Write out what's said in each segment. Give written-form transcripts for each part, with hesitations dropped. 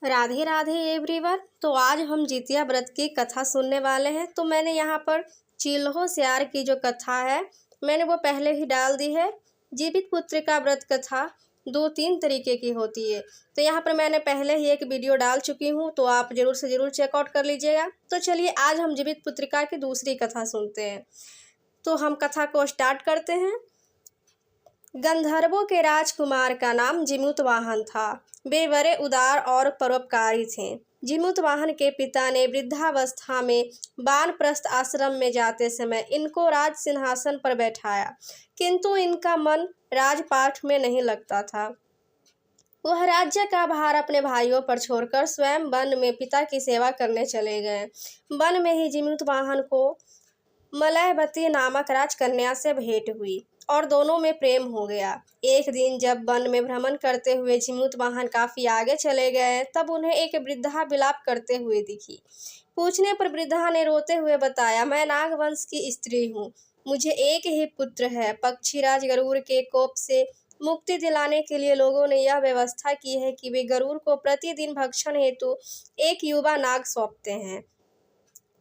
Radhe Radhe everyone. तो आज हम जितिया व्रत की कथा सुनने वाले हैं। तो मैंने यहाँ पर चिल्हो स्यार की जो कथा है मैंने वो पहले ही डाल दी है। जीवित पुत्र का व्रत कथा 2-3 तरीके की होती है। तो यहाँ पर मैंने पहले ही एक वीडियो डाल चुकी हूँ, तो आप जरूर से जरूर चेकआउट कर लीजिएगा। तो चलिए आज हम जीवित पुत्रिका की दूसरी कथा सुनते हैं। तो हम कथा को स्टार्ट करते हैं। गंधर्वों के राजकुमार का नाम जिमुतवाहन था। वे बड़े उदार और परोपकारी थे। जिमुतवाहन के पिता ने वृद्धावस्था में वानप्रस्थ आश्रम में जाते समय इनको राज सिंहासन पर बैठाया, किंतु इनका मन राजपाठ में नहीं लगता था। वह राज्य का भार अपने भाइयों पर छोड़कर स्वयं वन में पिता की सेवा करने चले गए। वन में ही जिमुतवाहन को मलयवती नामक राजकन्या से भेंट हुई और दोनों में प्रेम हो गया। एक दिन जब वन में भ्रमण करते हुए जिमुतवाहन काफी आगे चले गए, तब उन्हें एक वृद्धा विलाप करते हुए दिखी। पूछने पर वृद्धा ने रोते हुए बताया, मैं नागवंश की स्त्री हूँ। मुझे एक ही पुत्र है। पक्षीराज गरुड़ के कोप से मुक्ति दिलाने के लिए लोगों ने यह व्यवस्था की है कि वे गरुड़ को प्रतिदिन भक्षण हेतु एक युवा नाग सौंपते हैं।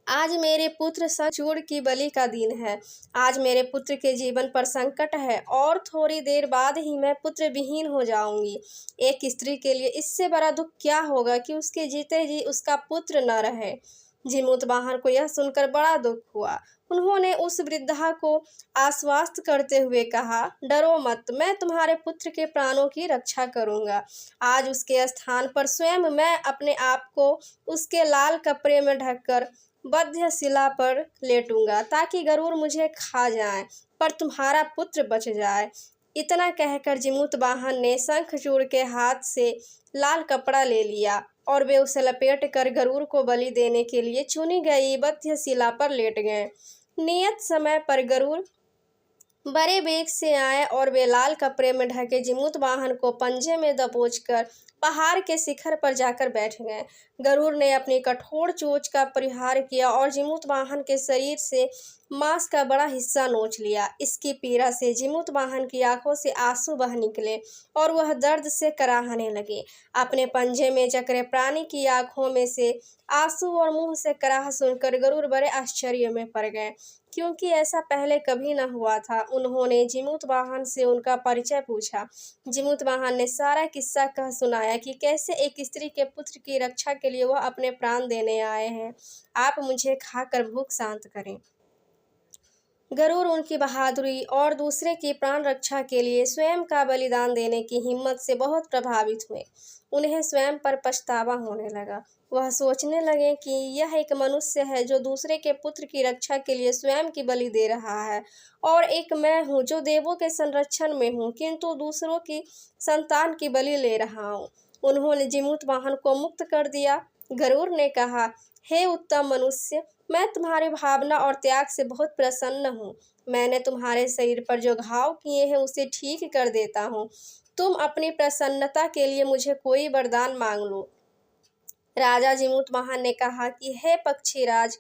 आज मेरे पुत्र सचूड़ की बलि का दिन है। आज मेरे पुत्र के जीवन पर संकट है और थोड़ी देर बाद ही मैं पुत्र विहीन हो जाऊंगी। एक स्त्री के लिए इससे बड़ा दुख क्या होगा कि उसके जीते जी उसका पुत्र न रहे। जिमुतवाहन को यह सुनकर बड़ा दुख हुआ। उन्होंने उस वृद्धा को आश्वस्त करते हुए कहा, डरो मत, मैं तुम्हारे पुत्र के प्राणों की रक्षा करूंगा। आज उसके स्थान पर स्वयं मैं अपने आप को उसके लाल कपड़े में ढककर बद्ध शिला पर लेटूंगा, ताकि गरुड़ मुझे खा जाए पर तुम्हारा पुत्र बच जाए। इतना कहकर जिमुतवाहन ने शंखचूड़ के हाथ से लाल कपड़ा ले लिया और वे उसे लपेट कर गरुड़ को बलि देने के लिए चुनी गई बद्ध शिला पर लेट गए। नियत समय पर गरुड़ बड़े वेग से आए और वे लाल कपड़े में ढके जिमुतवाहन को पंजे में दबोचकर पहाड़ के शिखर पर जाकर बैठ गए। गरुड़ ने अपनी कठोर चोंच का परिहार किया और जिमुतवाहन के शरीर से मांस का बड़ा हिस्सा नोच लिया। इसकी पीड़ा से जिमुतवाहन की आंखों से आंसू बह निकले और वह दर्द से कराहने लगे। अपने पंजे में जकड़े प्राणी की आंखों में से आंसू और मुंह से कराह सुनकर गरुड़ बड़े आश्चर्य में पड़ गए, क्योंकि ऐसा पहले कभी न हुआ था। उन्होंने जिमुतवाहन से उनका परिचय पूछा। जिमुतवाहन ने सारा किस्सा कह सुनाया कि कैसे एक स्त्री के पुत्र की रक्षा के लिए वह अपने प्राण देने आए हैं। आप मुझे खाकर भूख शांत करें। गरुड़ उनकी बहादुरी और दूसरे की प्राण रक्षा के लिए स्वयं का बलिदान देने की हिम्मत से बहुत प्रभावित हुए। उन्हें स्वयं पर पछतावा होने लगा। वह सोचने लगे कि यह एक मनुष्य है जो दूसरे के पुत्र की रक्षा के लिए स्वयं की बलि दे रहा है, और एक मैं हूँ जो देवों के संरक्षण में हूँ किंतु दूसरों की संतान की बलि ले रहा हूँ। उन्होंने जिमुतवाहन को मुक्त कर दिया। गरुड़ ने कहा, हे उत्तम मनुष्य, मैं तुम्हारी भावना और त्याग से बहुत प्रसन्न हूँ। मैंने तुम्हारे शरीर पर जो घाव किए हैं उसे ठीक कर देता हूँ। तुम अपनी प्रसन्नता के लिए मुझे कोई वरदान मांग लो। राजा जिमुतवाहन ने कहा कि हे पक्षीराज,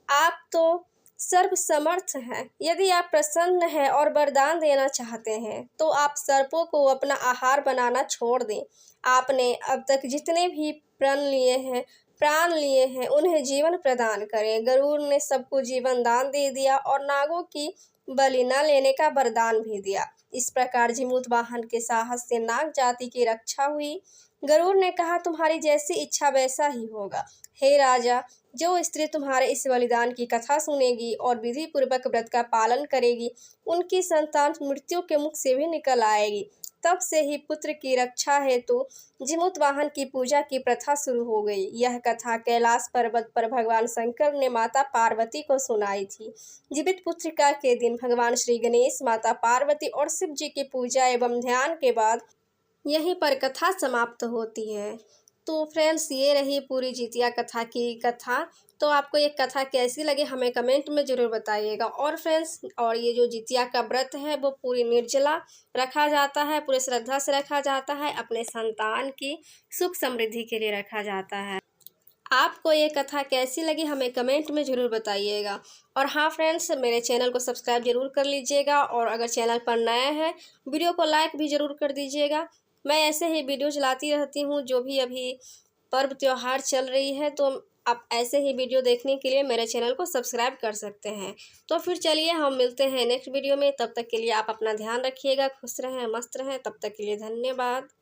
आप तो सर्वसमर्थ हैं। यदि आप प्रसन्न हैं और वरदान देना चाहते हैं तो आप सर्पों को अपना आहार बनाना छोड़ दें। आपने अब तक जितने भी प्राण लिए हैं उन्हें जीवन प्रदान करें। गरुड़ ने सबको जीवन दान दे दिया और नागों की बलि न लेने का वरदान भी दिया। इस प्रकार जिमुतवाहन के साहस से नाग जाति की रक्षा हुई। गरुड़ ने कहा, तुम्हारी जैसी इच्छा वैसा ही होगा। हे राजा, जो स्त्री तुम्हारे इस बलिदान की कथा सुनेगी और विधि पूर्वक व्रत का पालन करेगी, उनकी संतान मृत्यु के मुख से भी निकल आएगी। तब से ही पुत्र की रक्षा हेतु जिमुतवाहन की पूजा की प्रथा शुरू हो गई। यह कथा कैलाश पर्वत पर भगवान शंकर ने माता पार्वती को सुनाई थी। जीवित पुत्रिका के दिन भगवान श्री गणेश, माता पार्वती और शिव जी की पूजा एवं ध्यान के बाद यहीं पर कथा समाप्त होती है। तो फ्रेंड्स, ये रही पूरी जितिया कथा की कथा। तो आपको ये कथा कैसी लगी हमें कमेंट में ज़रूर बताइएगा। और फ्रेंड्स, और ये जो जितिया का व्रत है वो पूरी निर्जला रखा जाता है, पूरे श्रद्धा से रखा जाता है, अपने संतान की सुख समृद्धि के लिए रखा जाता है। आपको ये कथा कैसी लगी हमें कमेंट में ज़रूर बताइएगा। और हाँ फ्रेंड्स, मेरे चैनल को सब्सक्राइब जरूर कर लीजिएगा, और अगर चैनल पर नए हैं वीडियो को लाइक भी ज़रूर कर दीजिएगा। मैं ऐसे ही वीडियो चलाती रहती हूँ, जो भी अभी पर्व त्योहार चल रही है, तो आप ऐसे ही वीडियो देखने के लिए मेरे चैनल को सब्सक्राइब कर सकते हैं। तो फिर चलिए हम मिलते हैं नेक्स्ट वीडियो में। तब तक के लिए आप अपना ध्यान रखिएगा, खुश रहें, मस्त रहें। तब तक के लिए धन्यवाद।